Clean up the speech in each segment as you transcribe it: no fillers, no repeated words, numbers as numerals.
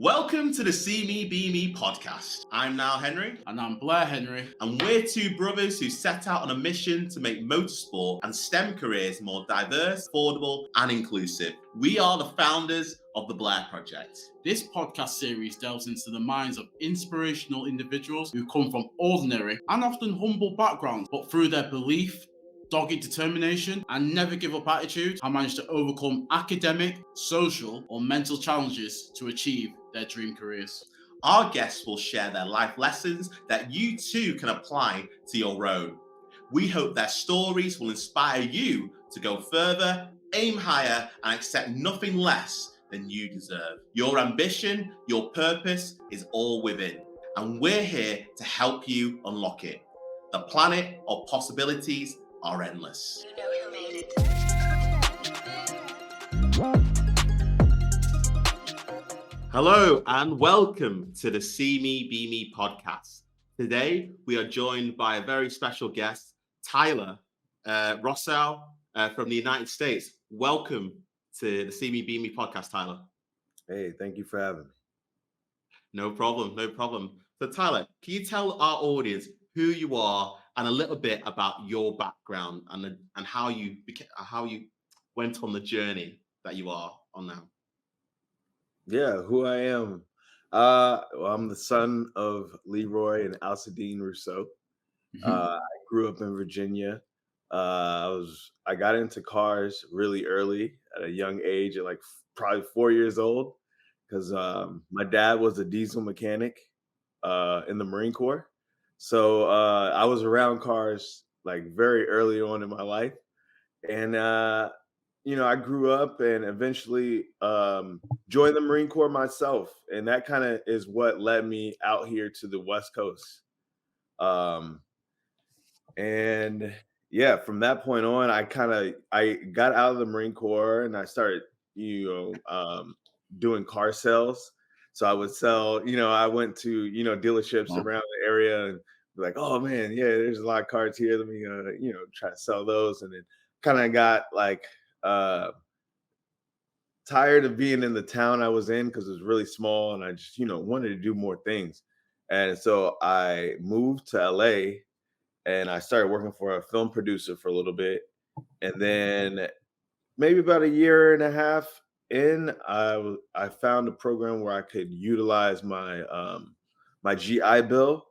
Welcome to the See Me, Be Me podcast. I'm Nile Henry. And I'm Blair Henry. And we're two brothers who set out on a mission to make motorsport and STEM careers more diverse, affordable, and inclusive. We are the founders of the Blair Project. This podcast series delves into the minds of inspirational individuals who come from ordinary and often humble backgrounds, but through their belief, dogged determination, and never give up attitude, have managed to overcome academic, social, or mental challenges to achieve their dream careers. Our guests will share their life lessons that you too can apply to your own. We hope their stories will inspire you to go further, aim higher, and accept nothing less than you deserve. Your ambition, your purpose is all within, and we're here to help you unlock it. The planet of possibilities are endless. You know who made it. Hello and welcome to the See Me, Be Me podcast. Today we are joined by a very special guest, Tyler Rousseau from the United States. Welcome to the See Me, Be Me podcast, Tyler. Hey, thank you for having me. No problem. So Tyler, can you tell our audience who you are and a little bit about your background and how you went on the journey that you are on now? Yeah, who I am. I'm the son of Leroy and Alcidine Rousseau. I grew up in Virginia. I got into cars really early at a young age, at like probably 4 years old, because my dad was a diesel mechanic in the Marine Corps. So I was around cars like very early on in my life. And I grew up and eventually joined the Marine Corps myself. And that kind of is what led me out here to the West Coast. And yeah, from that point on, I got out of the Marine Corps and I started, doing car sales. So I would sell, I went to, dealerships around the area and be like, oh man, yeah, there's a lot of cars here. Let me, try to sell those. And then kind of got like, tired of being in the town I was in because it was really small and I just, wanted to do more things. And so I moved to LA and I started working for a film producer for a little bit. And then maybe about a year and a half in, I found a program where I could utilize my my GI Bill,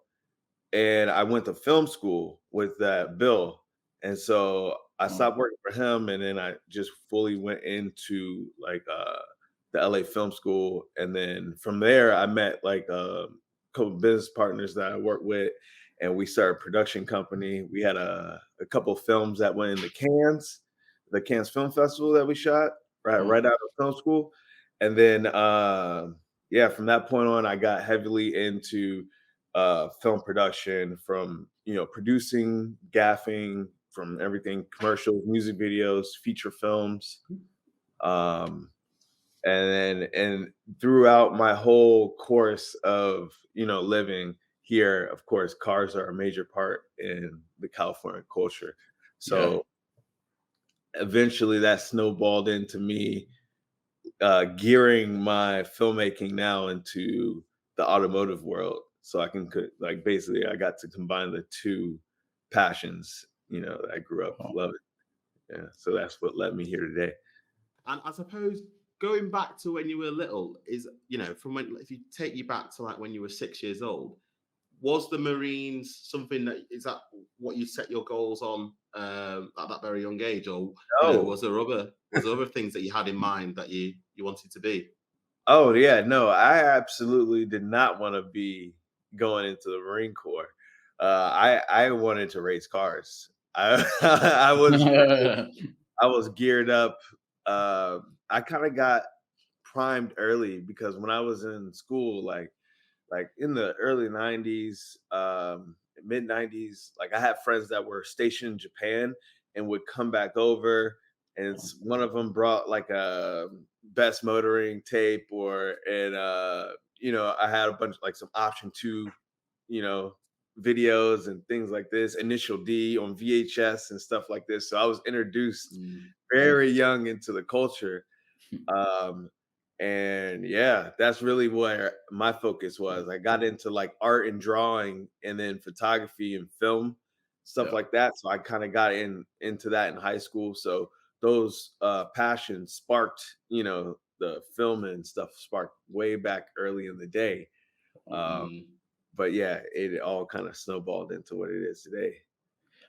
and I went to film school with that bill. And so I stopped working for him, and then I just fully went into like the LA Film School. And then from there, I met like a couple of business partners that I worked with, and we started a production company. We had a couple of films that went in the Cannes Film Festival that we shot right out of film school. And then from that point on, I got heavily into film production, from producing, gaffing, from everything, commercials, music videos, feature films. And throughout my whole course of living here, of course, cars are a major part in the California culture. So eventually that snowballed into me gearing my filmmaking now into the automotive world. So I can basically I got to combine the two passions, that I grew up loving. Yeah. So that's what led me here today. And I suppose going back to when you were little is, from when, if you take you back to like when you were 6 years old, was the Marines something is that what you set your goals on at that very young age, or was there other things that you had in mind that you wanted to be? Oh yeah, no, I absolutely did not want to be going into the Marine Corps. I wanted to race cars. I was geared up. I kind of got primed early because when I was in school, like in the early 90s, mid 90s, like I had friends that were stationed in Japan and would come back over, and one of them brought like a best motoring tape, I had a bunch like some option 2, videos and things like this, Initial D on VHS and stuff like this. So I was introduced very young into the culture. And yeah, that's really where my focus was. I got into like art and drawing and then photography and film, stuff Yeah. like that. So I kind of got into that in high school. So those passions sparked, the film and stuff sparked way back early in the day. Um, Mm. but yeah, it all kind of snowballed into what it is today.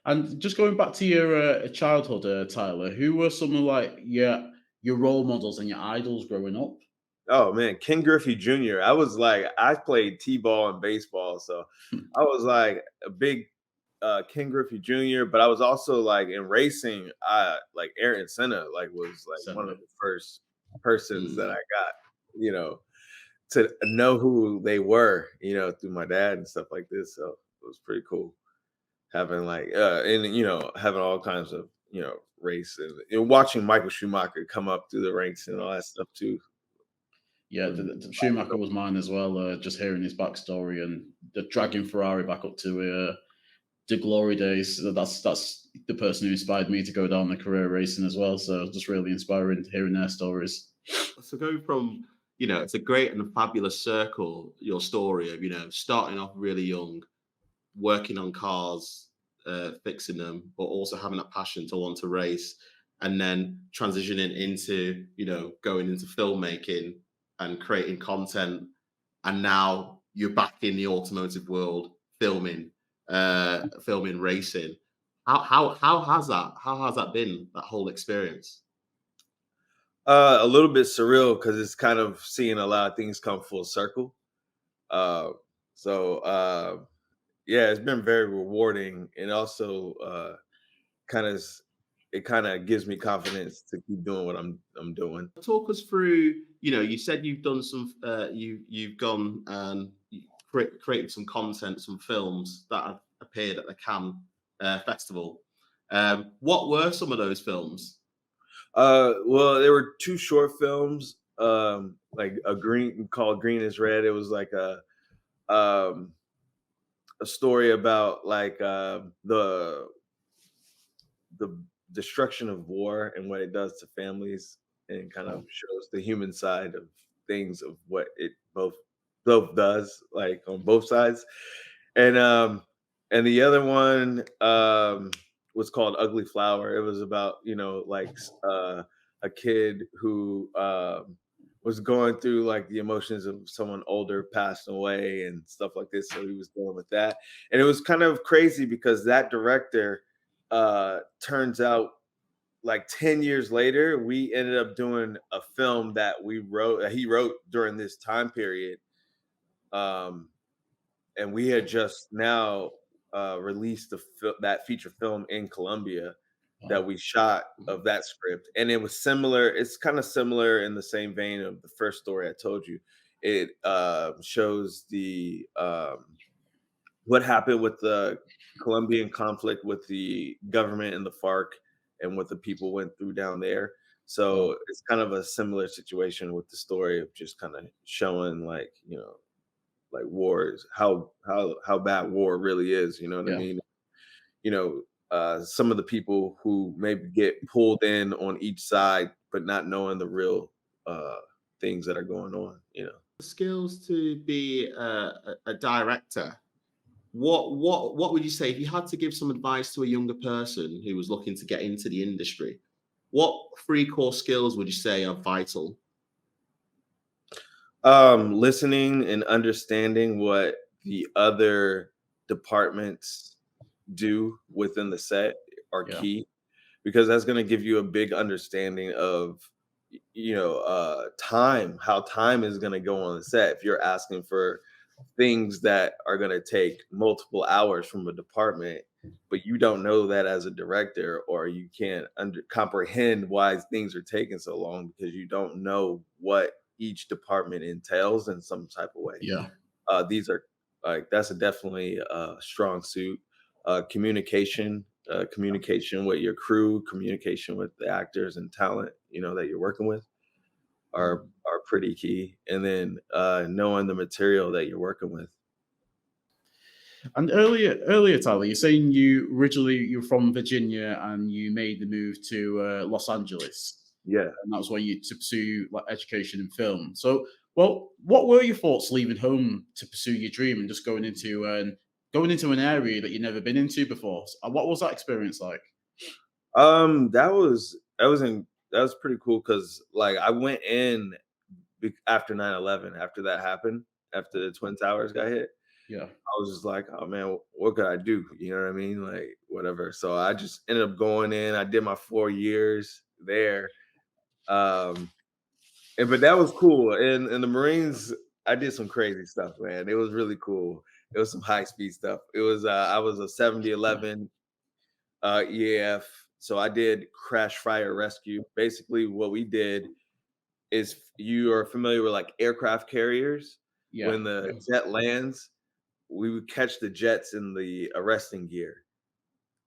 And just going back to your childhood, Tyler, who were some of like your role models and your idols growing up? Oh man, Ken Griffey Jr. I played T-ball and baseball, so I was like a big Ken Griffey Jr., but I was also like in racing, like Ayrton Senna, like was like one of Senna. the first persons that I Mm. got, you know, to know who they were, through my dad and stuff like this. So it was pretty cool having like and having all kinds of race and watching Michael Schumacher come up through the ranks and all that stuff too. Yeah, Was the Schumacher was mine as well. Just hearing his backstory and the dragging Ferrari back up to the glory days. That's the person who inspired me to go down the career racing as well. So just really inspiring hearing their stories. So go from, it's a great and a fabulous circle, your story of, starting off really young, working on cars, fixing them, but also having that passion to want to race, and then transitioning into, going into filmmaking and creating content. And now you're back in the automotive world, filming racing. How has that been, that whole experience? A little bit surreal because it's kind of seeing a lot of things come full circle. Uh, so yeah, it's been very rewarding, and also kind of it kind of gives me confidence to keep doing what I'm doing. Talk us through, you said you've done some, you've gone and created some content, some films that have appeared at the Cannes festival. What were some of those films? Well, there were two short films, like Green is Red. It was like um, a story about like the destruction of war and what it does to families, and kind of Wow. shows the human side of things of what it both does, like on both sides. And the other one was called Ugly Flower. It was about, a kid who was going through like the emotions of someone older passing away and stuff like this. So he was dealing with that. And it was kind of crazy because that director, turns out, like 10 years later, we ended up doing a film that he wrote during this time period. Um, and we had just now released that feature film in Colombia that Wow. we shot of that script, and it was similar. It's kind of similar in the same vein of the first story I told you. It shows the what happened with the Colombian conflict with the government and the FARC, and what the people went through down there. Wow. So it's kind of a similar situation with the story of just kind of showing like, like wars, how bad war really is, you know what I Yeah. mean? Some of the people who maybe get pulled in on each side, but not knowing the real uh things that are going on. Skills to be a director. What would you say if you had to give some advice to a younger person who was looking to get into the industry? What three core skills would you say are vital? Listening and understanding what the other departments do within the set are Yeah. key, because that's going to give you a big understanding of time, how time is going to go on the set. If you're asking for things that are going to take multiple hours from a department, but you don't know that as a director, or you can't comprehend why things are taking so long because you don't know what each department entails in some type of way. Yeah. These are like that's a definitely a strong suit. Communication with your crew, communication with the actors and talent, that you're working with are pretty key. And then knowing the material that you're working with. And earlier, Tyler, you're saying you're from Virginia and you made the move to Los Angeles. Yeah. and that was why you to pursue like education in film. So, well, what were your thoughts leaving home to pursue your dream and just going into an area that you'd never been into before? What was that experience like? That was pretty cool because like I went in after 9/11, after that happened, after the Twin Towers got hit. Yeah, I was just like, oh man, what could I do? You know what I mean? Like whatever. So I just ended up going in. I did my 4 years there. Um, but that was cool. And in the Marines, I did some crazy stuff, man. It was really cool. It was some high speed stuff. It was I was a 7011 EAF. So I did crash fire rescue. Basically, what we did is you are familiar with like aircraft carriers. yeah, When the yeah. jet lands, we would catch the jets in the arresting gear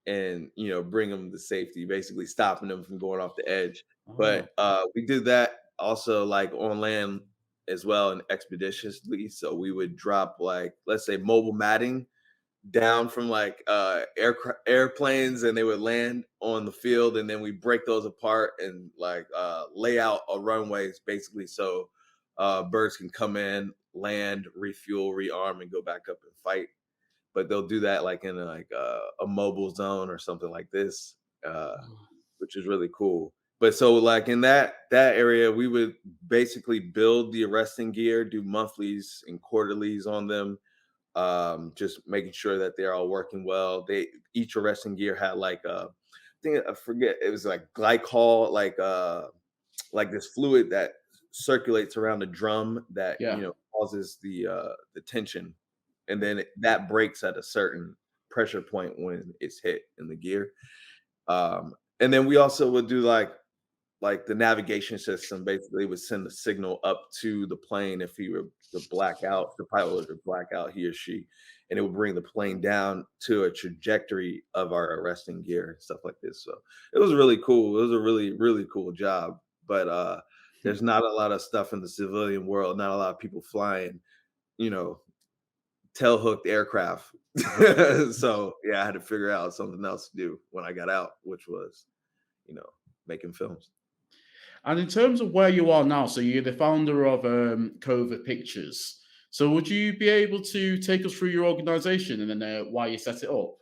and bring them to safety, basically stopping them from going off the edge. Oh, But we did that also like on land as well and expeditiously. So we would drop like let's say mobile matting down from like airplanes and they would land on the field and then we break those apart and like lay out a runways basically so birds can come in, land, refuel, rearm, and go back up and fight. But they'll do that like in like a mobile zone or something like this, uh, which is really cool. But so like in that area, we would basically build the arresting gear, do monthlies and quarterlies on them, just making sure that they're all working well. They each arresting gear had like I think I forget it was like glycol, like this fluid that circulates around the drum that yeah. causes the tension, and then that breaks at a certain pressure point when it's hit in the gear. And then we also would do like the navigation system basically would send a signal up to the plane if he were to black out, the pilot were to black out, he or she, and it would bring the plane down to a trajectory of our arresting gear and stuff like this. So it was really cool. It was a really, really cool job. But there's not a lot of stuff in the civilian world, not a lot of people flying, you know, tail hooked aircraft. So yeah, I had to figure out something else to do when I got out, which was, making films. And in terms of where you are now, so you're the founder of Cova Pictures. So would you be able to take us through your organization and then why you set it up?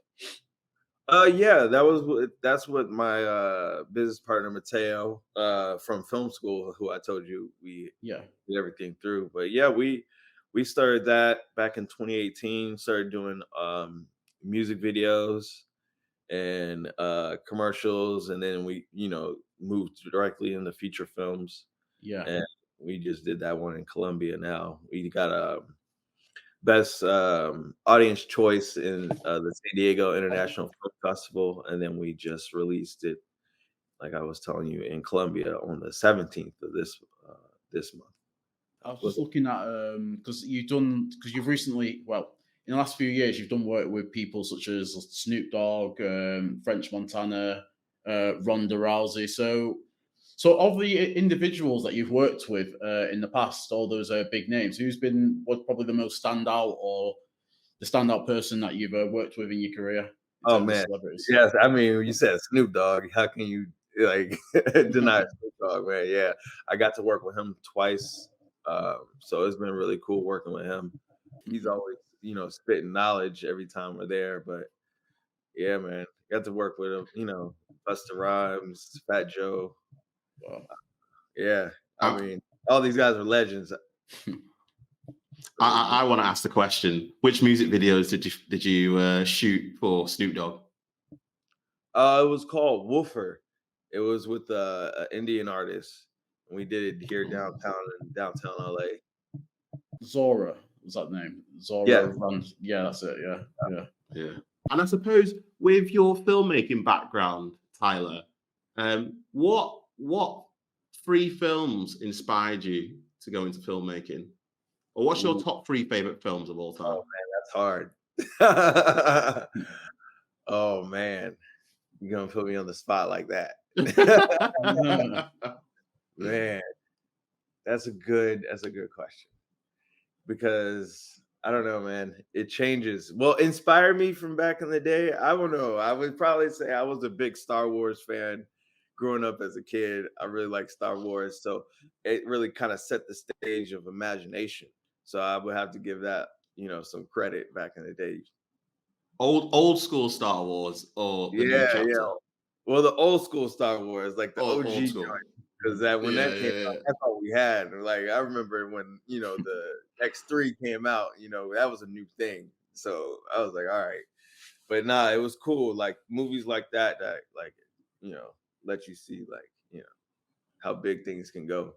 Yeah, that's what my business partner Mateo from film school, who I told you we Yeah, did everything through. But yeah, we started that back in 2018, started doing music videos and commercials, and then we, moved directly into feature films. yeah. And we just did that one in Colombia now. We got a best audience choice in the San Diego International Film Festival, and then we just released it, like I was telling you, in Colombia on the 17th of this month. I was just Was it? looking at because you've recently, well, in the last few years you've done work with people such as Snoop Dogg, French Montana, Ronda Rousey. So of the individuals that you've worked with in the past, all those big names, who's been what probably the most standout or the standout person that you've worked with in your career in Oh terms of man, celebrities? yes. I mean, when you said Snoop Dogg, how can you like deny Snoop Dogg, man? Yeah, I got to work with him twice, so it's been really cool working with him. He's always, spitting knowledge every time we're there. But yeah, man, got to work with him. Busta Rhymes, Fat Joe. Wow. Yeah, I I, mean, all these guys are legends. I want to ask the question: which music videos did you shoot for Snoop Dogg? It was called Woofer. It was with an Indian artist. And we did it here downtown in downtown LA. Zora was that the name? Yeah. Zora Rand. Yeah, that's it. Yeah, yeah. Yeah. And I suppose with your filmmaking background, Tyler, what three films inspired you to go into filmmaking? Or what's your Ooh, top three favorite films of all time? oh man, that's hard. Oh man, you're gonna put me on the spot like that. Man, that's a good question. Because I don't know, man. It changes. Well, inspired me from back in the day. I don't know. I would probably say I was a big Star Wars fan growing up as a kid, I really like Star Wars. So it really kind of set the stage of imagination. So I would have to give that, some credit back in the day. Old school Star Wars or the new Yeah, chapter? yeah. Well, the old school Star Wars, like the Old OG school. joint, because that when Yeah, that came yeah, out, yeah. that's all we had. And, like, I remember when, the X3 came out, that was a new thing. So I was like, all right. But nah, it was cool. Like movies like that, like, you know, let you see like, how big things can go.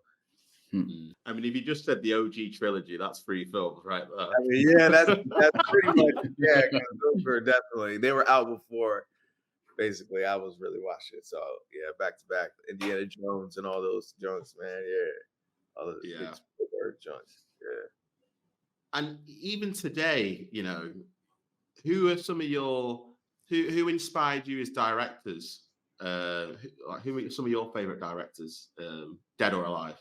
I mean, if you just said the OG trilogy, that's 3 films right I mean, yeah, that's there. pretty much yeah, because those were definitely they were out before basically I was really watching it. So yeah, back to back, Indiana Jones and all those joints, man. Yeah, all those big Yeah. Spielberg joints. Yeah. And even today, who are some of your who inspired you as directors? Who are some of your favorite directors, dead or alive?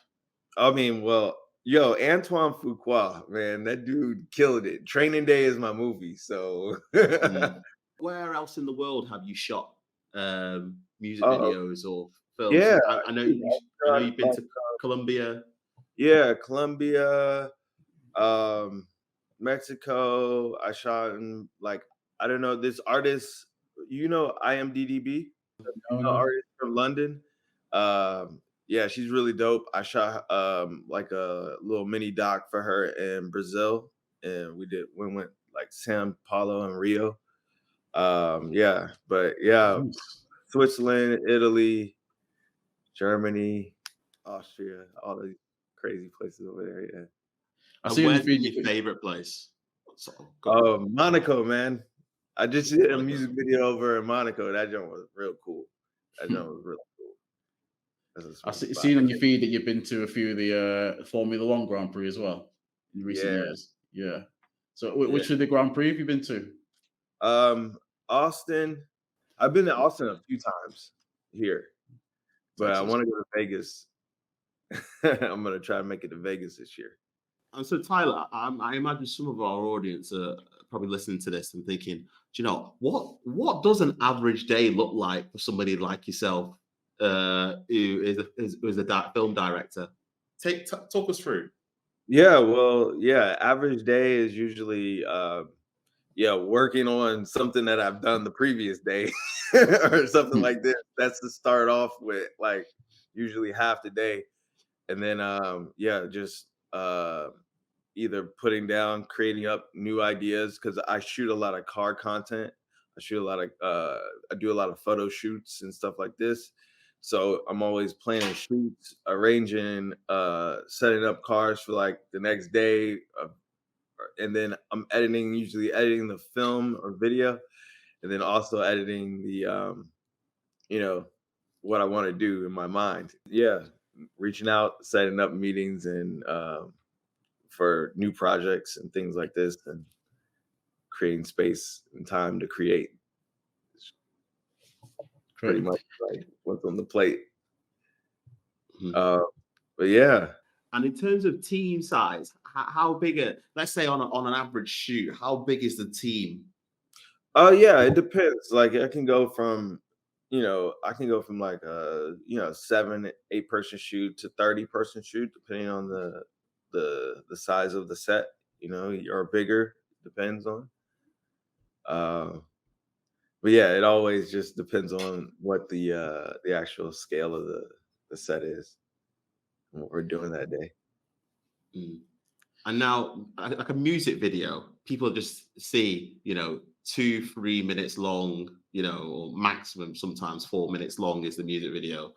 I mean, well, yo, Antoine Fuqua, man, that dude killed it. Training Day is my movie, so Where else in the world have you shot music uh, videos or films? yeah, I know I know you've been to Colombia. yeah, Colombia, um, Mexico. I shot in like I don't know this artist. IMDb, No, the no. artist from London. Yeah, she's really dope. I shot like a little mini doc for her in Brazil, and we went like Sao Paulo and Rio. Yeah, but yeah, Nice. Switzerland, Italy, Germany, Austria, all these crazy places over there. Yeah. I And see on your where's feed. been your favorite place? Go on. Monaco, man. I just did a Monaco. music video over in Monaco. That joint was real cool. That joint was really cool. That's a I smooth spot. seen on your feed that you've been to a few of the Formula One Grand Prix as well in recent Yeah, years. Yeah. So yeah. which of the Grand Prix have you been to? Um, Austin. I've been to Austin a few times here, but I Texas. want to go to Vegas. I'm gonna try to make it to Vegas this year. And so, Tyler, I imagine some of our audience are probably listening to this and thinking, do you know what does an average day look like for somebody like yourself, who is a film director? Talk us through. Yeah, well, yeah, average day is usually working on something that I've done the previous day or something Hmm. like this. That's to start off with like usually half the day. And then just either putting down, creating up new ideas because I shoot a lot of car content. I do a lot of photo shoots and stuff like this. So I'm always planning shoots, arranging, setting up cars for like the next day, and then I'm usually editing the film or video, and then also editing the you know, what I want to do in my mind. Yeah, reaching out, setting up meetings and for new projects and things like this, and creating space and time to create. Pretty Great. much like what's on the plate. Mhm. Uh, but yeah, And in terms of team size, how big let's say on an average shoot, how big is the team? oh yeah, it depends. Like I can go from like a 7, 8 person shoot to 30 person shoot, depending on the size of the set. Or bigger, depends on. Uh, but yeah, it always just depends on what the actual scale of the set is and what we're doing that day. Mm. And now, like a music video, people just see, 2, 3 minutes long, or maximum sometimes 4 minutes long is the music video.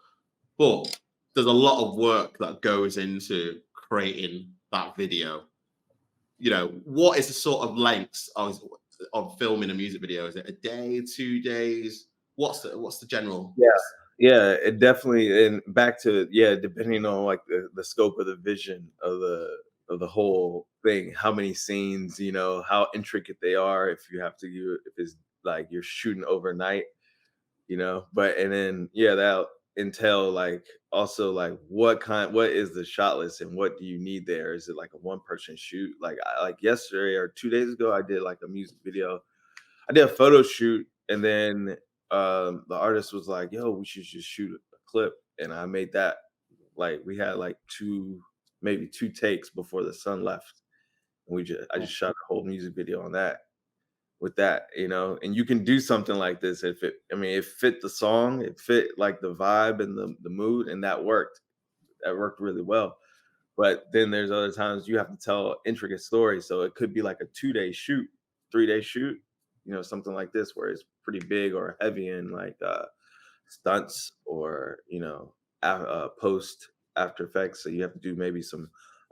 But there's a lot of work that goes into creating that video. What is the sort of length of filming a music video? Is it a day, 2 days? What's the general? Yeah. Yeah, it definitely and back to depending on like the scope of the vision of the whole thing, how many scenes, how intricate they are, if it's like you're shooting overnight, but and then that'll entail like also like what is the shot list and what do you need there? Is it like a one person shoot? Like yesterday or 2 days ago, I did like a music video. I did a photo shoot, and then the artist was like, "Yo, we should just shoot clip, and I made that like we had like maybe two takes before the sun left. And I just shot a whole music video on that with that, and you can do something like this if it fit the song, it fit like the vibe and the mood, and that worked. That worked really well. But then there's other times you have to tell intricate stories. So it could be like a 2-day shoot, 3-day shoot, something like this where it's pretty big or heavy in like stunts or, post After Effects. So you have to do maybe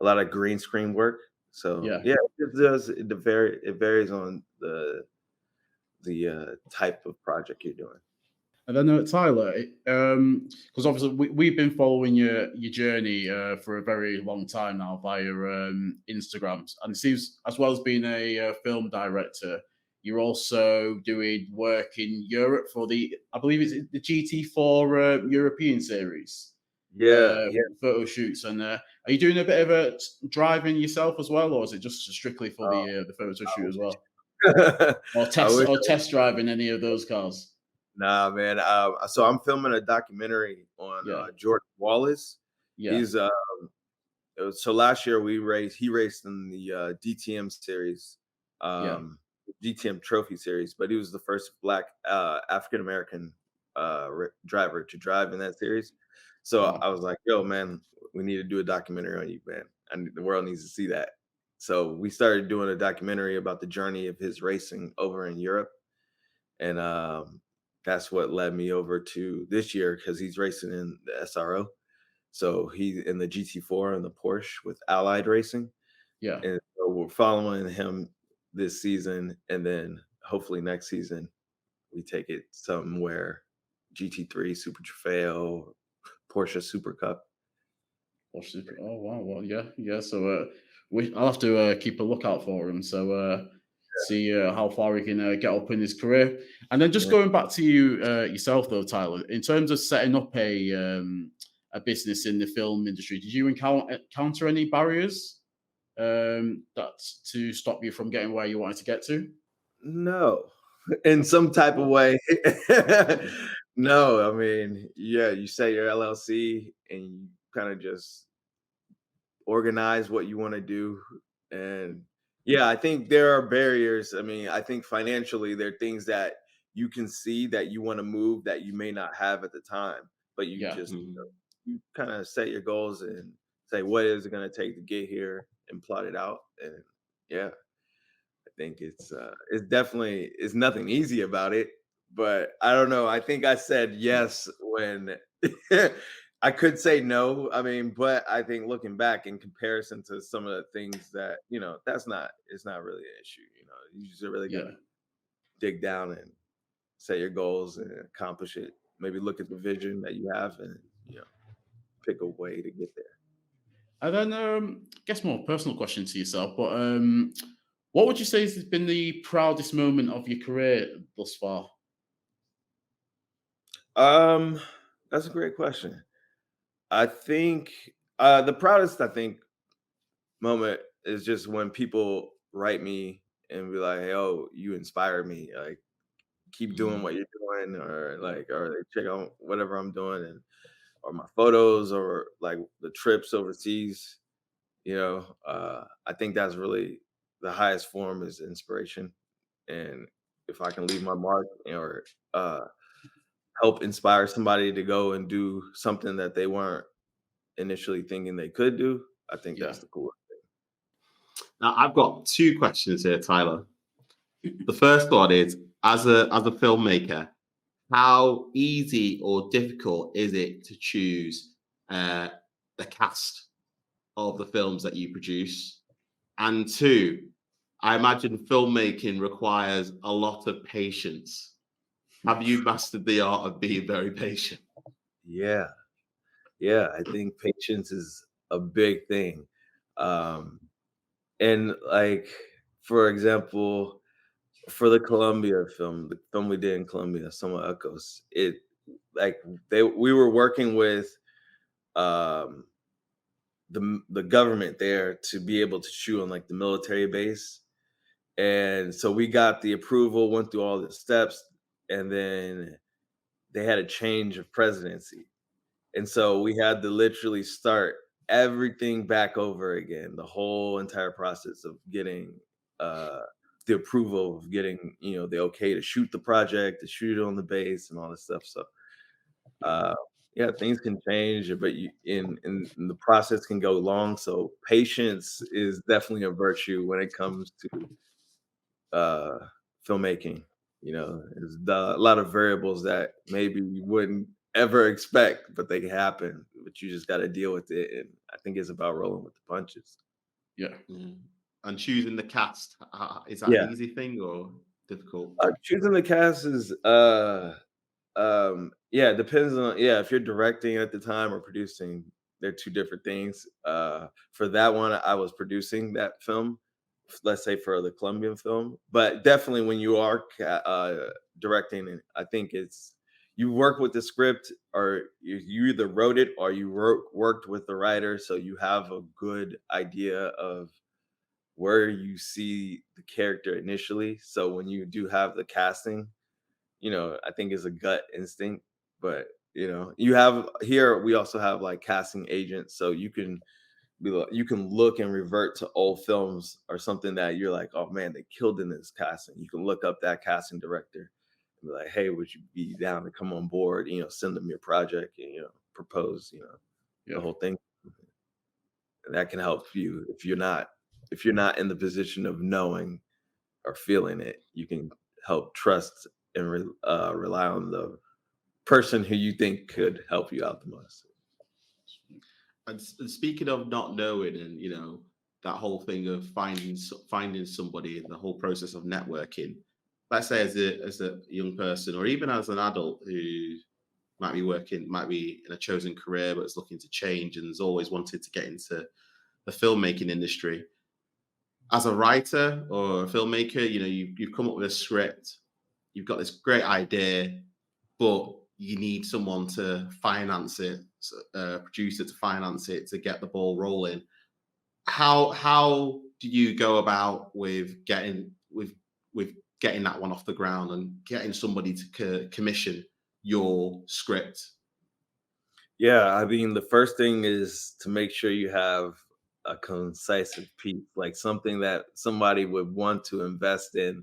a lot of green screen work. So Yeah. yeah, it varies on the type of project you're doing. And then Tyler, because obviously we've been following your journey for a very long time now via Instagram, and it seems as well as being a film director, you're also doing work in Europe for I believe it's the GT4 European series Yeah, yeah. photo shoots. And are you doing a bit of a driving yourself as well, or is it just strictly for the photo shoot as well, or I wish. test driving any of those cars? Nah, man. So I'm filming a documentary on Yeah, Jordan Wallace. yeah, He's so last year he raced in the DTM series, yeah. DTM Trophy series, but he was the first Black African American driver to drive in that series. So Wow. I was like, "Yo, man, we need to do a documentary on you, man. And the world needs to see that." So we started doing a documentary about the journey of his racing over in Europe, and that's what led me over to this year because he's racing in the SRO. So he's in the GT4 and the Porsche with Allied Racing. Yeah. And so we're following him this season. And then hopefully next season, we take it somewhere GT3, Super Trofeo, Porsche Super Cup. Oh wow, well yeah, yeah. So I'll have to keep a lookout for him. So see how far he can get up in his career. And then just Yeah. going back to you yourself though, Tyler, in terms of setting up a business in the film industry, did you encounter any barriers that to stop you from getting where you wanted to get to? No, in some type of way. No, I mean, yeah, you set your LLC and you kind of just organize what you want to do. And yeah, I think there are barriers. I mean, I think financially there are things that you can see that you want to move that you may not have at the time, but you Yeah, just you kind of set your goals and say what is it going to take to get here and plot it out. And yeah, I think it's definitely it's nothing easy about it, but I don't know. I think I said yes when I could say no. I mean, but I think looking back in comparison to some of the things that, it's not really an issue. You just really got yeah. to dig down and set your goals and accomplish it. Maybe look at the vision that you have and, pick a way to get there. And then I guess more personal question to yourself, but what would you say has been the proudest moment of your career thus far? Um, that's a great question. I think the proudest moment is just when people write me and be like, "Hey, oh, you inspire me. Like, keep doing what you're doing," or like, or they check out whatever I'm doing, and or my photos, or like the trips overseas. I think that's really the highest form is inspiration, and if I can leave my mark or help inspire somebody to go and do something that they weren't initially thinking they could do, I think Yeah, that's the coolest. Now, I've got two questions here, Tyler. The first one is, as a filmmaker, how easy or difficult is it to choose the cast of the films that you produce? And two, I imagine filmmaking requires a lot of patience. Have you mastered the art of being very patient? Yeah. Yeah, I think patience is a big thing. And like, for example, for the Colombia film, the film we did in Colombia, Soma Echoes, it like we were working with um the government there to be able to shoot on like the military base. And so we got the approval, went through all the steps, and then they had a change of presidency. And so we had to literally start everything back over again, the whole entire process of getting uh the approval of getting, the okay to shoot the project, to shoot it on the base and all this stuff. So uh yeah, things can change, but in the process can go long. So patience is definitely a virtue when it comes to uh filmmaking. There's a lot of variables that maybe you wouldn't ever expect, but they can happen. But you just got to deal with it, and I think it's about rolling with the punches. Yeah. Mm. And choosing the cast, is that an Yeah, easy thing or difficult? choosing the cast is yeah, it depends on, yeah, if you're directing at the time or producing, they're two different things. For that one, I was producing that film, let's say for the Colombian film, but definitely when you are directing, and I think it's you work with the script, or you either wrote it or you worked with the writer, so you have a good idea of where you see the character initially. So when you do have the casting, I think is a gut instinct. But you have here, we also have like casting agents, so you can look and revert to old films or something that you're like, oh man, they killed in this casting. You can look up that casting director and be like, hey, would you be down to come on board? Send them your project and propose, the Yeah. whole thing. And that can help you if you're not in the position of knowing or feeling it. You can help trust and rely on the person who you think could help you out the most. And speaking of not knowing, and that whole thing of finding somebody, the whole process of networking. Let's say as a young person, or even as an adult who might be in a chosen career, but is looking to change and has always wanted to get into the filmmaking industry. As a writer or a filmmaker, you've come up with a script, you've got this great idea, but you need someone to finance it, a producer to finance it, to get the ball rolling. How do you go about with getting that one off the ground and getting somebody to commission your script? Yeah, I mean, the first thing is to make sure you have a concise piece, like something that somebody would want to invest in,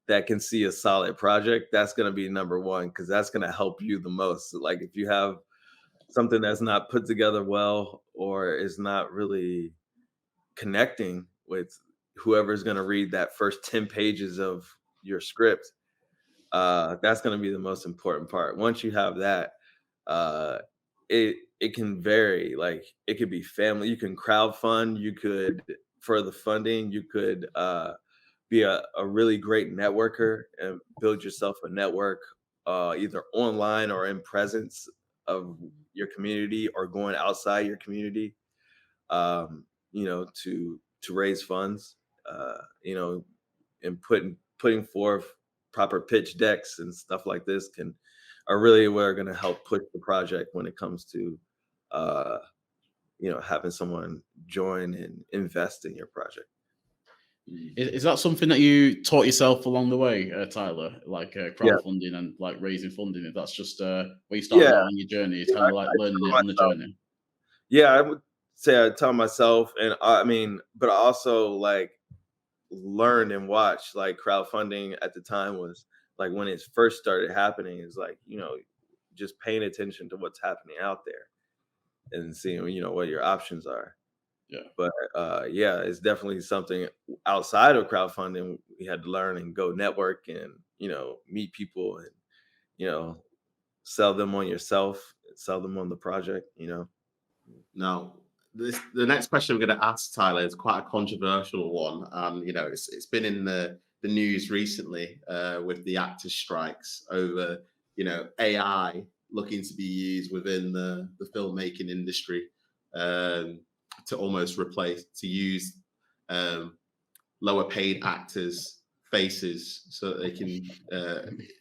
that can see a solid project. That's going to be number one, because that's going to help you the most. Like if you have something that's not put together well, or is not really connecting with whoever's going to read that first 10 pages of your script, that's going to be the most important part. Once you have that, uh it can vary. Like it could be family, you can crowdfund, you could, for the funding, you could be a really great networker and build yourself a network, either online or in presence of your community, or going outside your community, to raise funds, and putting forth proper pitch decks and stuff like this are really what are going to help push the project when it comes to uh, having someone join and invest in your project. Is that something that you taught yourself along the way, Tyler? Like Yeah, crowdfunding and like raising funding? If that's just where you started yeah, out on your journey, it's yeah. kind of like learning it I on the journey. Yeah, I would say I tell myself, and I mean, but I also like learned and watched. Like crowdfunding at the time was like when it first started happening, is like, just paying attention to what's happening out there and seeing, what your options are. Yeah. But yeah, it's definitely something outside of crowdfunding we had to learn and go network and, meet people and, you know, sell them on yourself, sell them on the project. Now, the next question I'm going to ask, Tyler, is quite a controversial one, and it's been in the news recently, with the actors' strikes over AI looking to be used within the filmmaking industry, um, to almost replace, to use um, lower paid actors' faces so that they can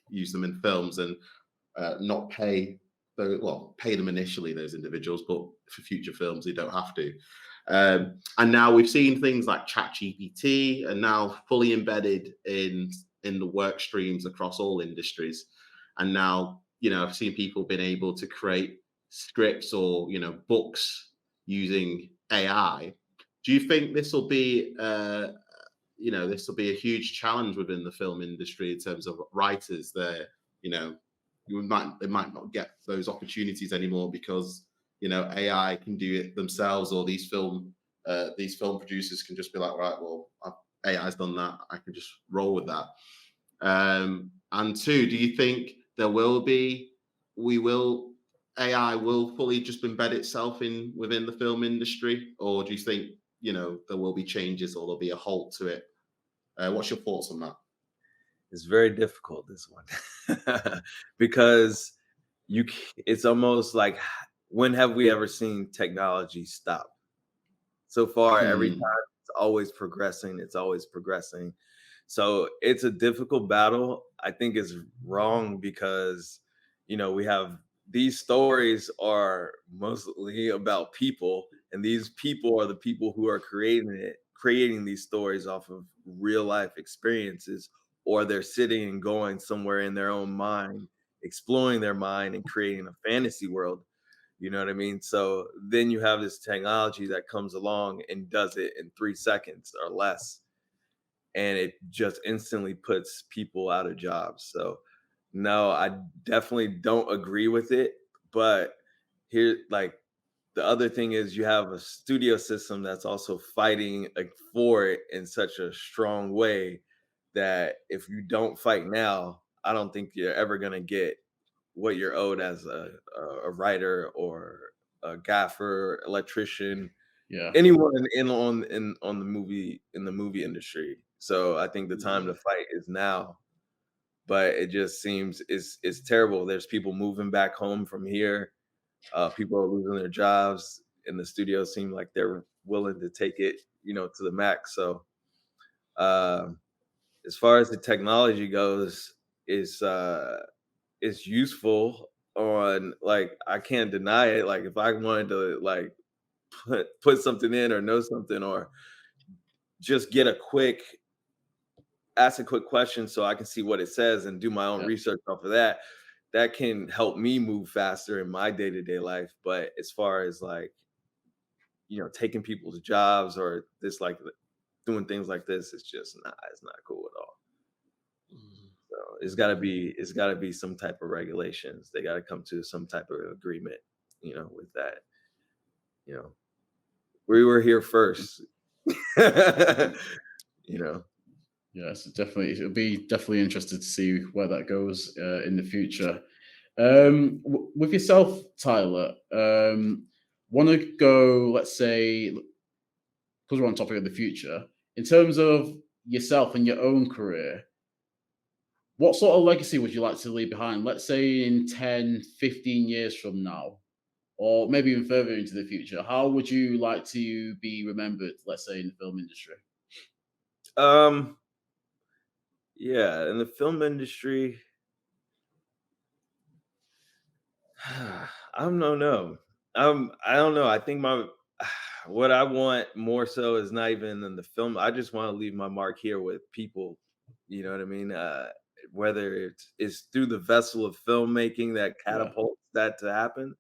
use them in films, and not pay pay them initially, those individuals, but for future films they don't have to. And now we've seen things like ChatGPT and now fully embedded in the work streams across all industries. And now I've seen people been able to create scripts or books using AI. Do you think this will be this will be a huge challenge within the film industry in terms of writers there? You know, they might not get those opportunities anymore because AI can do it themselves, or these film producers can just be like, right, well, AI's done that, I can just roll with that. And two, do you think there will be, we will, AI will fully just embed itself in within the film industry, or do you think there will be changes or there'll be a halt to it? What's your thoughts on that? It's very difficult, this one, because it's almost like, when have we ever seen technology stop? So far, every Hmm. time it's always progressing, it's always progressing. So it's a difficult battle. I think it's wrong because, we have, these stories are mostly about people, and these people are the people who are creating these stories off of real life experiences, or they're sitting and going somewhere in their own mind, exploring their mind and creating a fantasy world. You know what I mean? So then you have this technology that comes along and does it in 3 seconds or less, and it just instantly puts people out of jobs. So no, I definitely don't agree with it. But here, like, the other thing is, you have a studio system that's also fighting, like, for it in such a strong way that if you don't fight now, I don't think you're ever gonna get what you're owed as a writer or a gaffer, electrician, Yeah. anyone on the movie industry. So I think the time Yeah. to fight is now. But it just seems it's terrible. There's people moving back home from here. People are losing their jobs, and the studios seem like they're willing to take it, to the max. So um, as far as the technology goes, it's it's useful. On, like, I can't deny it. Like, if I wanted to, like, put something in, or know something, or just get a quick ask a quick question so I can see what it says and do my own Yeah. research off of that, that can help me move faster in my day-to-day life. But as far as, like, taking people's jobs, or this, like, doing things like this, it's not cool at all. So it's gotta be some type of regulations. They gotta come to some type of agreement, with that. You know, we were here first. you know. Yes, definitely. It'll be definitely interested to see where that goes in the future. With yourself, Tyler, want to go, let's say, because we're on topic of the future, in terms of yourself and your own career, what sort of legacy would you like to leave behind? Let's say in 10, 15 years from now, or maybe even further into the future, how would you like to be remembered, let's say, in the film industry? Um, yeah, in the film industry, I don't know. I don't know. I think my what I want more so is not even in the film. I just want to leave my mark here with people. You know what I mean? Whether it's through the vessel of filmmaking that Yeah, catapults that to happen,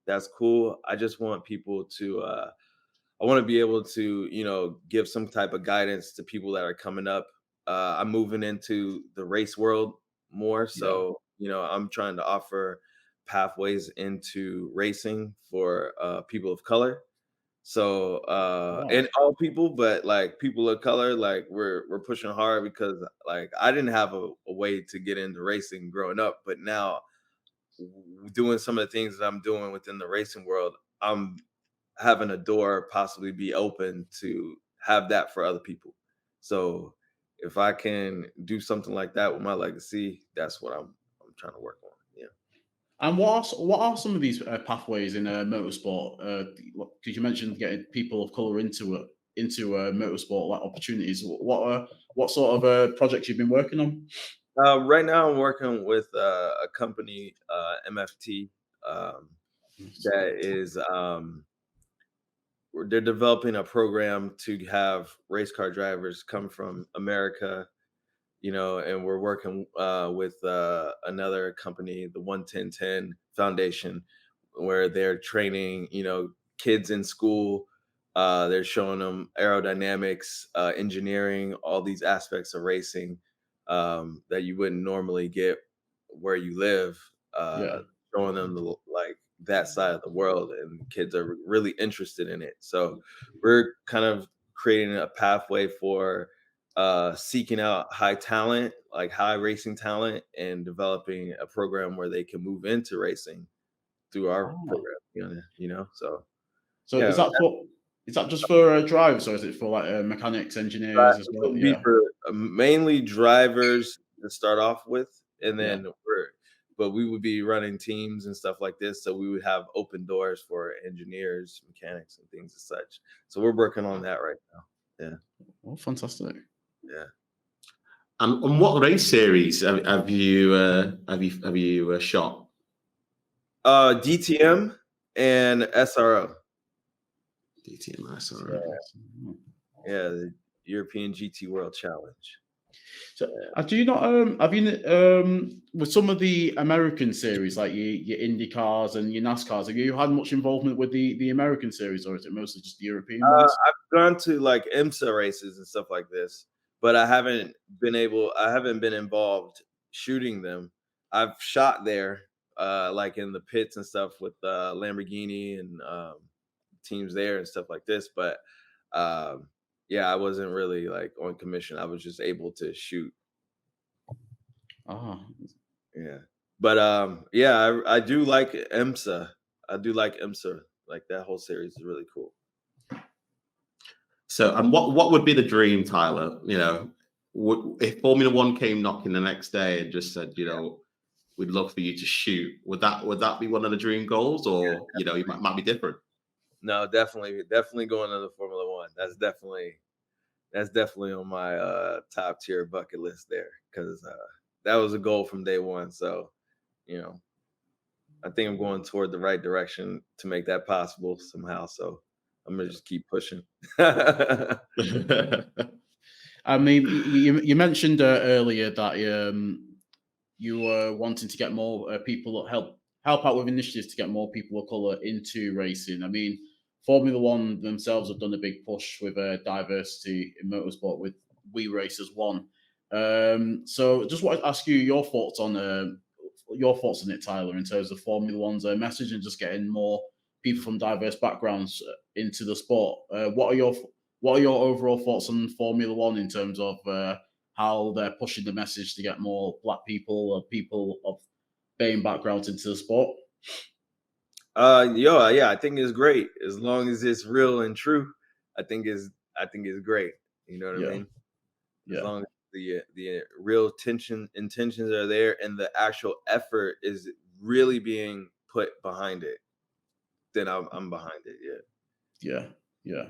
that's cool. I just want people to. I want to be able to, give some type of guidance to people that are coming up. I'm moving into the race world more, yeah. so I'm trying to offer pathways into racing for people of color. So Wow. and all people, but, like, people of color, like, we're pushing hard because, like, I didn't have a way to get into racing growing up, but now, doing some of the things that I'm doing within the racing world, I'm having a door possibly be open to have that for other people. So if I can do something like that with my legacy, that's what I'm trying to work on. Yeah. And what are some of these pathways in motorsport? Because you mentioned getting people of color into motorsport, like opportunities. What sort of projects you've been working on? Right now, I'm working with a company, MFT, um, that is they're developing a program to have race car drivers come from America, and we're working with another company, the 11010 Foundation. where they're training, kids in school. They're showing them aerodynamics, engineering, all these aspects of racing that you wouldn't normally get where you live. Yeah. Showing them like that side of the world, and kids are really interested in it. So we're kind of creating a pathway for seeking out high talent, like high racing talent, and developing a program where they can move into racing through our Oh. program. So So yeah, is that just for drivers, or is it for like mechanics, engineers as it well? would be Yeah. for mainly drivers to start off with, and Yeah. then but we would be running teams and stuff like this. So we would have open doors for engineers, mechanics, and things as such. So we're working on that right now. Yeah, Oh, fantastic. yeah. And what race series have you shot? DTM and SRO. DTM, Yeah, sorry. yeah, the European GT World Challenge. So, do you not have you with some of the American series like your Indy cars and your NASCARs? Have you had much involvement with the American series, or is it mostly just the European ones? I've gone to like IMSA races and stuff like this, but I haven't been involved shooting them. I've shot there, like in the pits and stuff with Lamborghini and teams there and stuff like this. But yeah, I wasn't really like on commission. I was just able to shoot. Ah, Yeah. But yeah, I do like IMSA. I do like IMSA. Like that whole series is really cool. So, and what would be the dream, Tyler? If Formula One came knocking the next day and just said, we'd love for you to shoot, would that be one of the dream goals, or you might be different? No, definitely going to the Formula One. That's definitely on my top tier bucket list there, because that was a goal from day one. So, you know, I think I'm going toward the right direction to make that possible somehow. So I'm gonna just keep pushing. I mean, you mentioned earlier that you were wanting to get more people help out with initiatives to get more people of color into racing. I mean, Formula One themselves have done a big push with diversity in motorsport with We Race as one. So, just wanted to ask you your thoughts on it, Tyler, in terms of Formula One's message and just getting more people from diverse backgrounds into the sport. What are your overall thoughts on Formula One in terms of how they're pushing the message to get more black people or people of BAME backgrounds into the sport? Yeah, I think it's great as long as it's real and true. I think it's great. You know what I Yeah, mean? As yeah, long as the real intentions are there and the actual effort is really being put behind it, then I'm behind it. Yeah. yeah, yeah.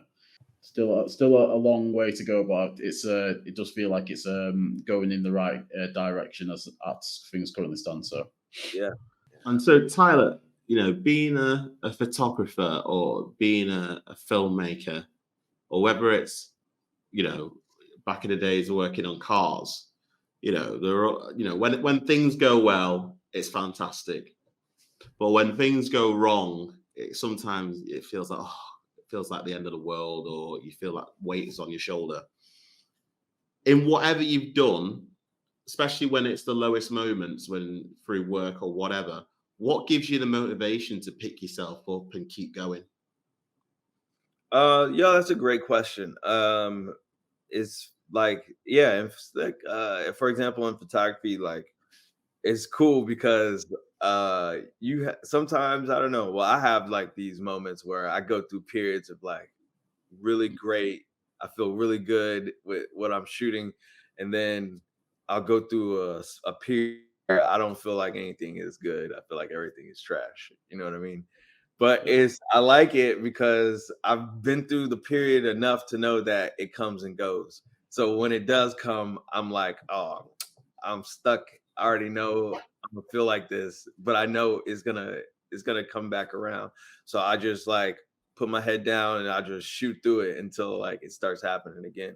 Still a long way to go, but it does feel like it's going in the right direction as things currently stand. So Yeah. And so, Tyler, being a photographer or being a filmmaker, or whether it's, you know, back in the days of working on cars, there are, when things go well, it's fantastic. But when things go wrong, sometimes it feels like the end of the world, or you feel like weight is on your shoulder. In whatever you've done, especially when it's the lowest moments, when through work or whatever, what gives you the motivation to pick yourself up and keep going? Yeah, that's a great question. It's like, yeah, it's like for example in photography, like it's cool because sometimes, I don't know, well, I have like these moments where I go through periods of like really great, I feel really good with what I'm shooting, and then I'll go through a period where I don't feel like anything is good. I feel like everything is trash. You know what I mean? But yeah, I like it because I've been through the period enough to know that it comes and goes. So when it does come, I'm like, oh, I'm stuck. I already know I'm gonna feel like this, but I know it's gonna come back around. So I just like put my head down and I just shoot through it until like it starts happening again.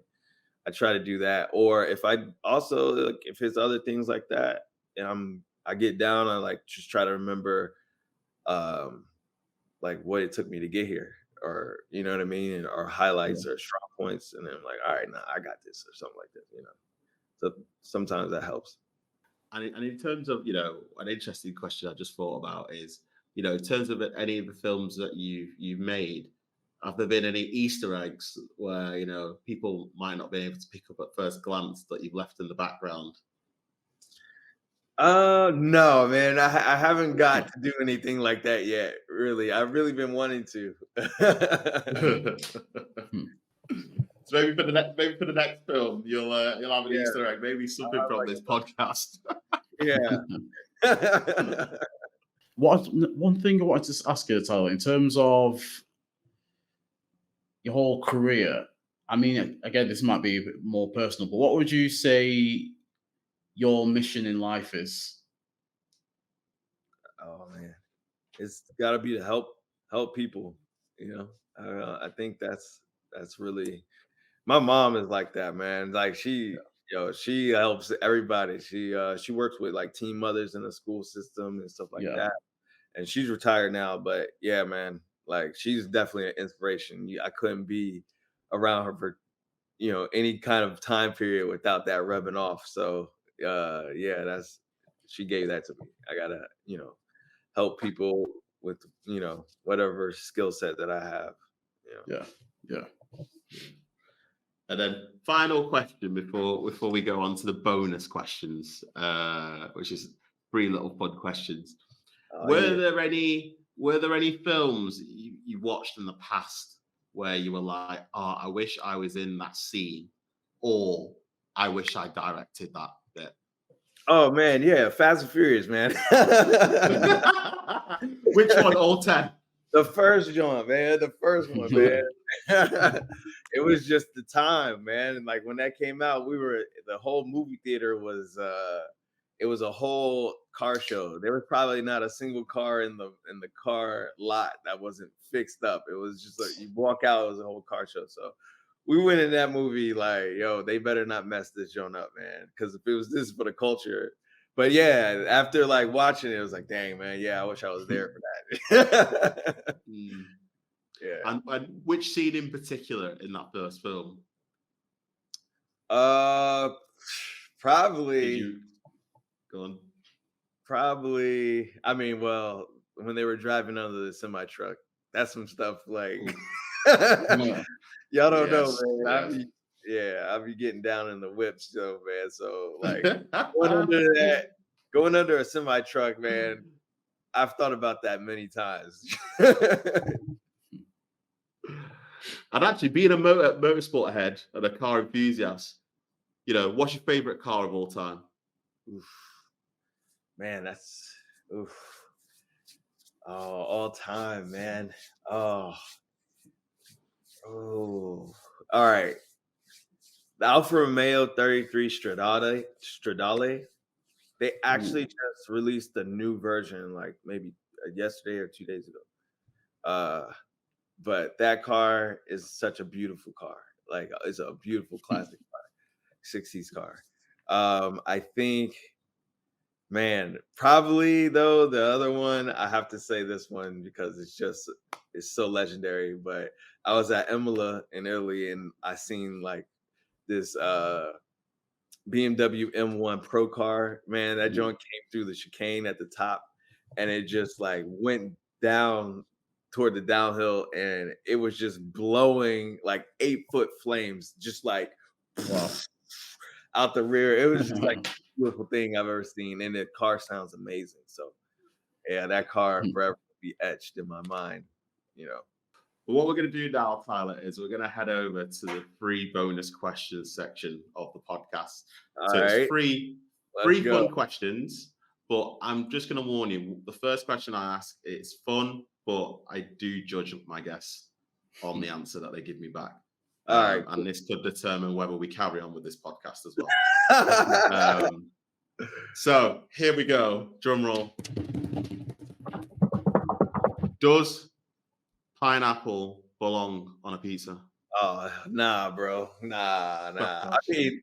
I try to do that. Or if I also like if it's other things like that and I get down, I like just try to remember like what it took me to get here, or you know what I mean, or highlights or strong points, and then I'm like, all right, nah, I got this, or something like this, you know. So sometimes that helps. And in terms of, an interesting question I just thought about is, in terms of any of the films that you've made, have there been any Easter eggs where, people might not be able to pick up at first glance that you've left in the background? No, man, I haven't got to do anything like that yet. Really, I've really been wanting to. So maybe for the next film, you'll have an Yeah, Easter egg, maybe something from like this podcast. yeah. One thing I wanted to ask you, Tyler, in terms of your whole career, I mean, again, this might be a bit more personal, but what would you say your mission in life is? Oh man, it's got to be to help people. You know, I think that's really my mom is like that, man. Like she helps everybody. She works with like teen mothers in the school system and stuff like Yeah, that. And she's retired now, but yeah, man, like she's definitely an inspiration. I couldn't be around her for any kind of time period without that rubbing off. So yeah, that's she gave that to me. I gotta help people with whatever skill set that I have. yeah, yeah. And then final question before we go on to the bonus questions, which is three little fun questions. Yeah. Were there any films you watched in the past where you were like, oh, I wish I was in that scene, or I wish I directed that bit? Oh man, yeah, Fast and Furious, man. Which one? All 10? The first joint, man. The first one, man. It was just the time, man. And like when that came out, the whole movie theater was it was a whole car show. There was probably not a single car in the car lot that wasn't fixed up. It was just like you walk out, it was a whole car show. So we went in that movie like, yo, they better not mess this joint up, man. Because if it was this for the culture. But yeah, after like watching it, it was like, dang, man, yeah, I wish I was there for that. Yeah. And which scene in particular in that first film? Probably. Go on. Probably. I mean, well, when they were driving under the semi truck, that's some stuff like y'all don't know, man. I'll be getting down in the whips, so man. So like going under a semi truck, man. I've thought about that many times. And actually, being a motorsport head and a car enthusiast, what's your favorite car of all time? Oof. Man, that's oof. Oh, all time, man. Oh. All right. The Alfa Romeo 33 Stradale. They actually just released a new version, like maybe yesterday or 2 days ago. But that car is such a beautiful car. Like it's a beautiful classic car, 60s car. I think, man, probably though the other one, I have to say this one because it's so legendary. But I was at Imola in Italy and I seen like this BMW M1 Pro car. Man, that joint came through the chicane at the top and it just like went down toward the downhill and it was just blowing like 8-foot flames, just like out the rear. It was just like the beautiful thing I've ever seen. And the car sounds amazing. So yeah, that car forever will be etched in my mind, Well, what we're going to do now, Tyler, is we're going to head over to the free bonus questions section of the podcast. It's three fun questions, but I'm just going to warn you, the first question I ask, it's fun, but I do judge my guests on the answer that they give me back. All right. And this could determine whether we carry on with this podcast as well. So here we go. Drum roll. Does pineapple belong on a pizza? Oh, nah, bro. Nah. I mean,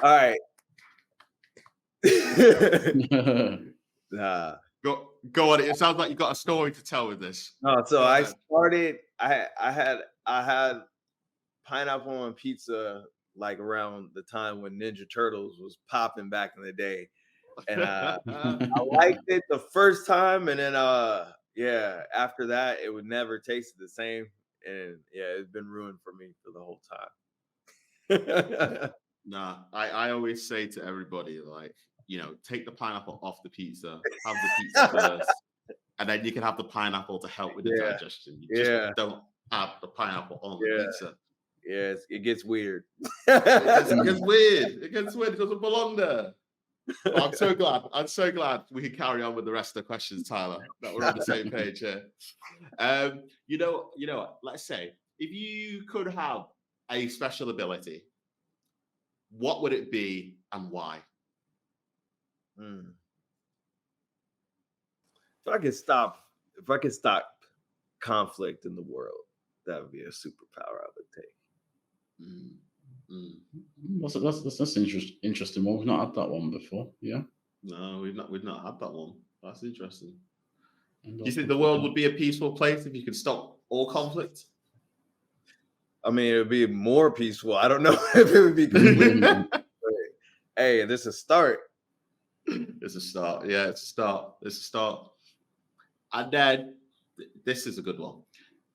all right. Nah. Go on. It sounds like you've got a story to tell with this. No, so Go I ahead. started. I had pineapple on pizza like around the time when Ninja Turtles was popping back in the day, and I liked it the first time, and then yeah, after that it would never taste the same, and yeah, it's been ruined for me for the whole time. Nah, I always say to everybody, like, take the pineapple off the pizza, have the pizza first, and then you can have the pineapple to help with the Yeah, digestion. You just yeah, don't have the pineapple on the yeah, pizza. yeah. It gets weird. It gets weird. It gets weird. It doesn't belong there. But I'm so glad. I'm so glad we can carry on with the rest of the questions, Tyler. That we're on the same page here. Let's say if you could have a special ability, what would it be and why? Mm. If I could stop conflict in the world, that would be a superpower I would take. That's interesting one. We've not had that one before. Yeah. No, we've not had that one. That's interesting. Do you think the world would be a peaceful place if you could stop all conflict? I mean, it would be more peaceful. I don't know if it would be completely. Hey, this is a start. It's a start. Yeah, it's a start. It's a start. And then this is a good one.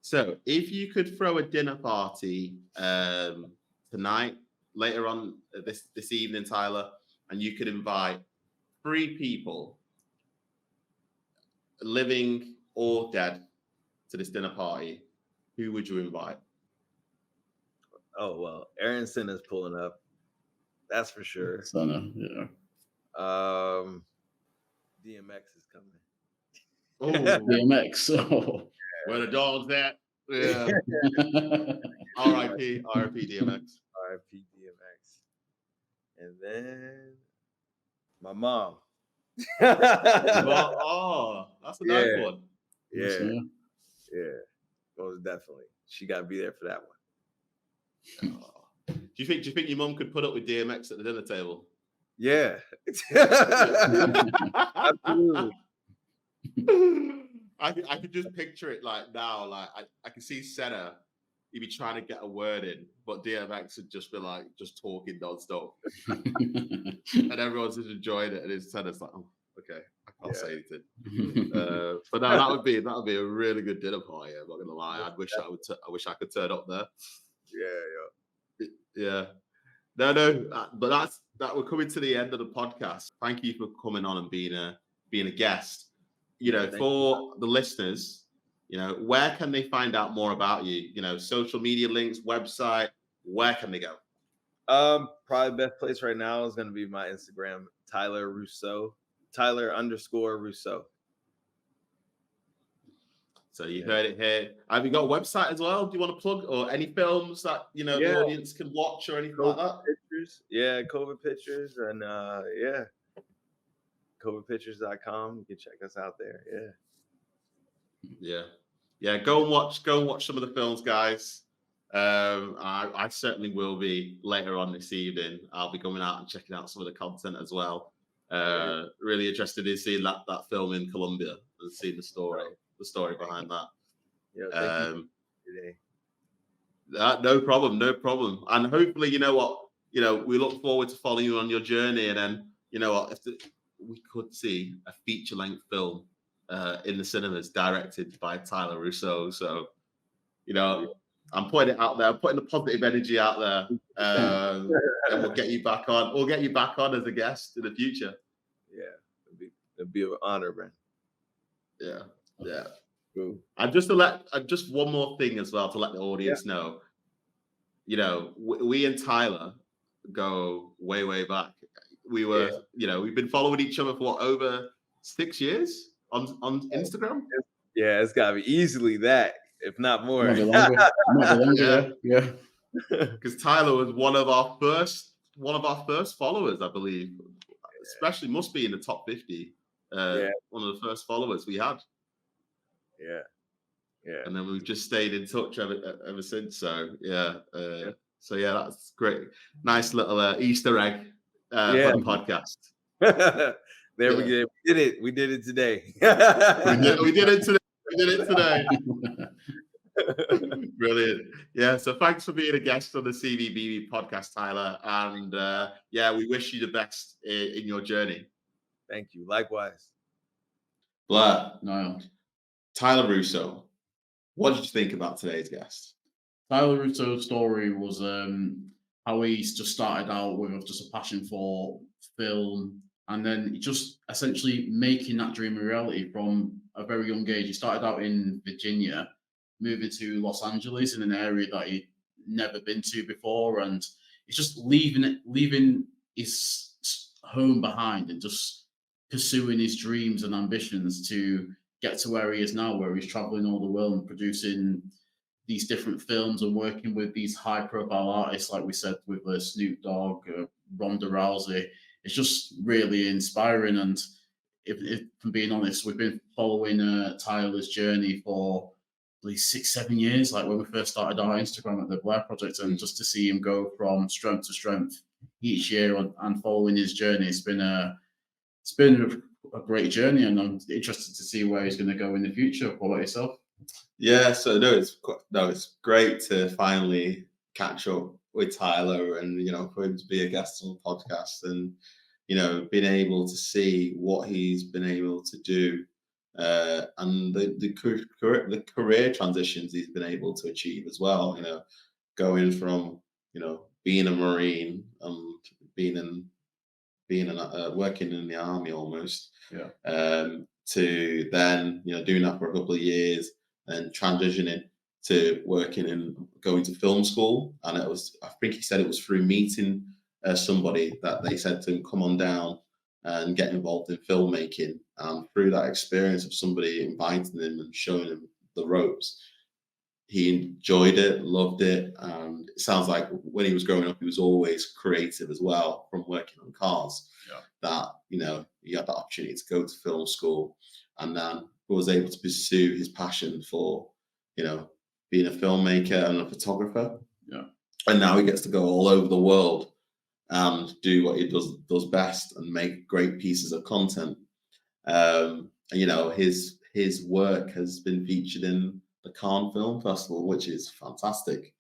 So, if you could throw a dinner party tonight, later on this evening, Tyler, and you could invite 3 people, living or dead, to this dinner party, who would you invite? Oh well, Aaron Senna's pulling up. That's for sure. Senna, yeah. DMX is coming. Oh, DMX. Oh. Where the dog's at? Yeah. R.I.P. DMX. R.I.P. DMX. And then my mom. Oh, that's a nice one. Yeah. Most definitely. She got to be there for that one. Oh. Do you think your mum could put up with DMX at the dinner table? Yeah. Absolutely. I could just picture it like now. Like I can see Senna. He'd be trying to get a word in, but DMX would just be like just talking nonstop, and everyone's just enjoying it. And Senna's like, oh, okay, I can't say anything. But no, that would be a really good dinner party. I'm not gonna lie. I wish I could turn up there. Yeah. No. But we're coming to the end of the podcast. Thank you for coming on and being a guest. For the listeners, where can they find out more about you? Social media links, website, where can they go? Probably best place right now is going to be my Instagram, Tyler Rousseau, Tyler_Rousseau. So you heard it here. Have you got a website as well? Do you want to plug or any films that the audience can watch or anything like that? Pictures. Yeah, COVID pictures and COVIDpictures.com. You can check us out there. Yeah. Go and watch some of the films, guys. I certainly will be later on this evening. I'll be going out and checking out some of the content as well. Really interested in seeing that film in Colombia and seeing the story behind that. Yeah, thank you today. No problem. And hopefully, we look forward to following you on your journey. And then, we could see a feature-length film in the cinemas directed by Tyler Rousseau. So, I'm putting it out there. I'm putting the positive energy out there. And we'll get you back on. We'll get you back on as a guest in the future. Yeah, it'd be an honor, man. Yeah. Cool. And just one more thing as well to let the audience know. We and Tyler go way, way back. We were, we've been following each other for over 6 years on Instagram. Yeah, it's gotta be easily that, if not more. Might be longer. Yeah. Because Tyler was one of our first followers, I believe. Especially must be in the top 50. One of the first followers we had. Yeah. And then we've just stayed in touch ever since. So that's great. Nice little Easter egg for the podcast. There we Yeah. go. We did it. We did it today. We did it today. We did it today. Brilliant. Yeah. So thanks for being a guest on the CVBB podcast, Tyler. And yeah, we wish you the best in your journey. Thank you. Likewise. Blair, Nile. Tyler Rousseau, what did you think about today's guest? Tyler Rousseau's story was how he's just started out with just a passion for film, and then just essentially making that dream a reality from a very young age. He started out in Virginia, moving to Los Angeles in an area that he'd never been to before, and he's just leaving his home behind and just pursuing his dreams and ambitions to get to where he is now, where he's traveling all the world and producing these different films and working with these high profile artists, like we said, with Snoop Dogg, Ronda Rousey. It's just really inspiring. And if I'm being honest, we've been following Tyler's journey for at least 6-7 years, like when we first started our Instagram at the Blair Project, and just to see him go from strength to strength each year and following his journey, it's been a great journey, and I'm interested to see where he's going to go in the future. What about yourself? Yeah, so it's great to finally catch up with Tyler, and for him to be a guest on the podcast, and being able to see what he's been able to do, and the career transitions he's been able to achieve as well. Going from being a Marine and working in the army almost, to then doing that for a couple of years and transitioning to working and going to film school. And I think he said it was through meeting somebody that they said to him, come on down and get involved in filmmaking. And through that experience of somebody inviting him and showing him the ropes, he enjoyed it, loved it. And it sounds like when he was growing up, he was always creative as well, from working on cars. That he had the opportunity to go to film school, and then was able to pursue his passion for being a filmmaker and a photographer. And now he gets to go all over the world and do what he does best and make great pieces of content. And his work has been featured in the Cannes Film Festival, which is fantastic.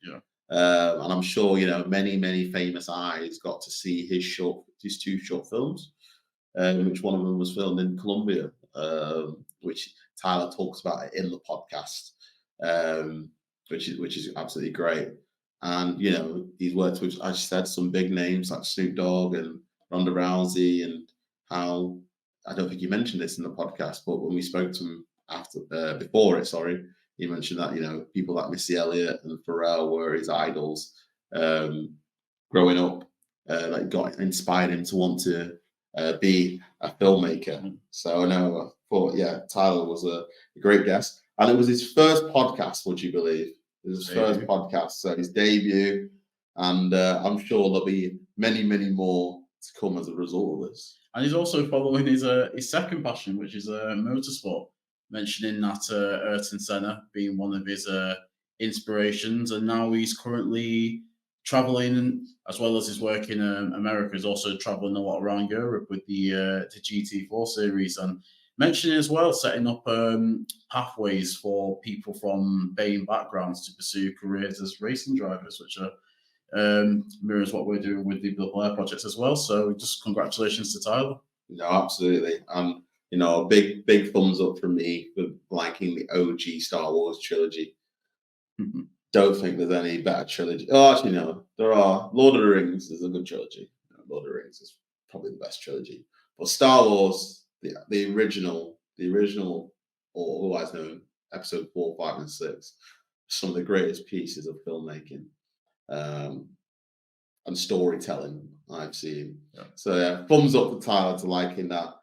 And I'm sure many famous eyes got to see his two short films, which one of them was filmed in Colombia, which Tyler talks about it in the podcast, which is absolutely great. And he's worked with, as you said, some big names like Snoop Dogg and Ronda Rousey, and how, I don't think you mentioned this in the podcast, but when we spoke to him before it, he mentioned that people like Missy Elliott and Pharrell were his idols growing up, that inspired him to want to be a filmmaker. So I thought, Tyler was a great guest, and it was his first podcast. Would you believe? It was his first podcast, so his debut, and I'm sure there'll be many more to come as a result of this. And he's also following his second passion, which is motorsport, mentioning that Ayrton Senna being one of his inspirations, and now he's currently traveling, as well as his work in America. He's also traveling a lot around Europe with the GT4 series, and mentioning as well setting up pathways for people from BAME backgrounds to pursue careers as racing drivers, which are mirrors what we're doing with the Blair Project as well. So just congratulations to Tyler. No, absolutely. A big thumbs up from me for liking the OG Star Wars trilogy. Don't think there's any better trilogy. Oh, actually, no, there are. Lord of the Rings is a good trilogy. Lord of the Rings is probably the best trilogy. But Star Wars, the original, or otherwise known, episode 4, 5, and 6, some of the greatest pieces of filmmaking and storytelling I've seen. So thumbs up for Tyler to liking that.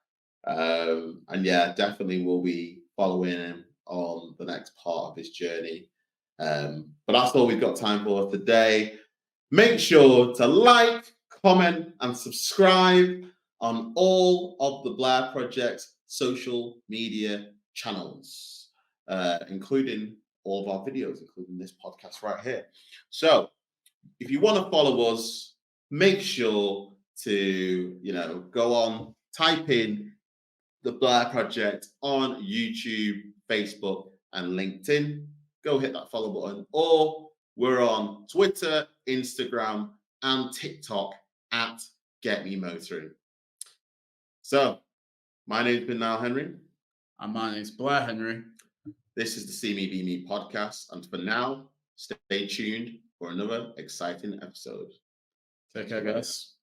And definitely we'll be following him on the next part of his journey. But that's all we've got time for today. Make sure to like, comment, and subscribe on all of the Blair Project's social media channels, including all of our videos, including this podcast right here. So if you want to follow us, make sure to go on, type in the Blair Project on YouTube, Facebook, and LinkedIn. Go hit that follow button. Or we're on Twitter, Instagram, and TikTok at Get Me Motoring. So, my name's been Nile Henry. And my name's Blair Henry. This is the See Me Be Me podcast. And for now, stay tuned for another exciting episode. Take care, guys.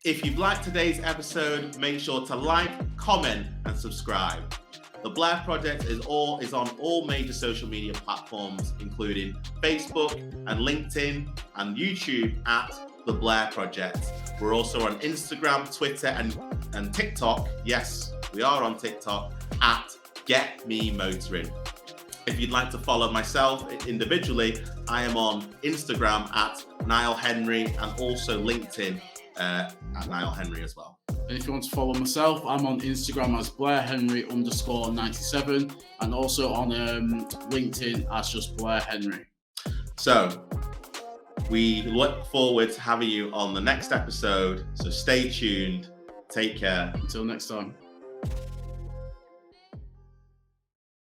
If you've liked today's episode, make sure to like, comment, and subscribe. The Blair Project is on all major social media platforms, including Facebook and LinkedIn and YouTube at The Blair Project. We're also on Instagram, Twitter, and TikTok. Yes, we are on TikTok at Get Me Motoring. If you'd like to follow myself individually, I am on Instagram at Nile Henry and also LinkedIn at Nile Henry as well. And if you want to follow myself, I'm on Instagram as BlairHenry_97 and also on LinkedIn as just Blair Henry. So we look forward to having you on the next episode. So stay tuned. Take care. Until next time.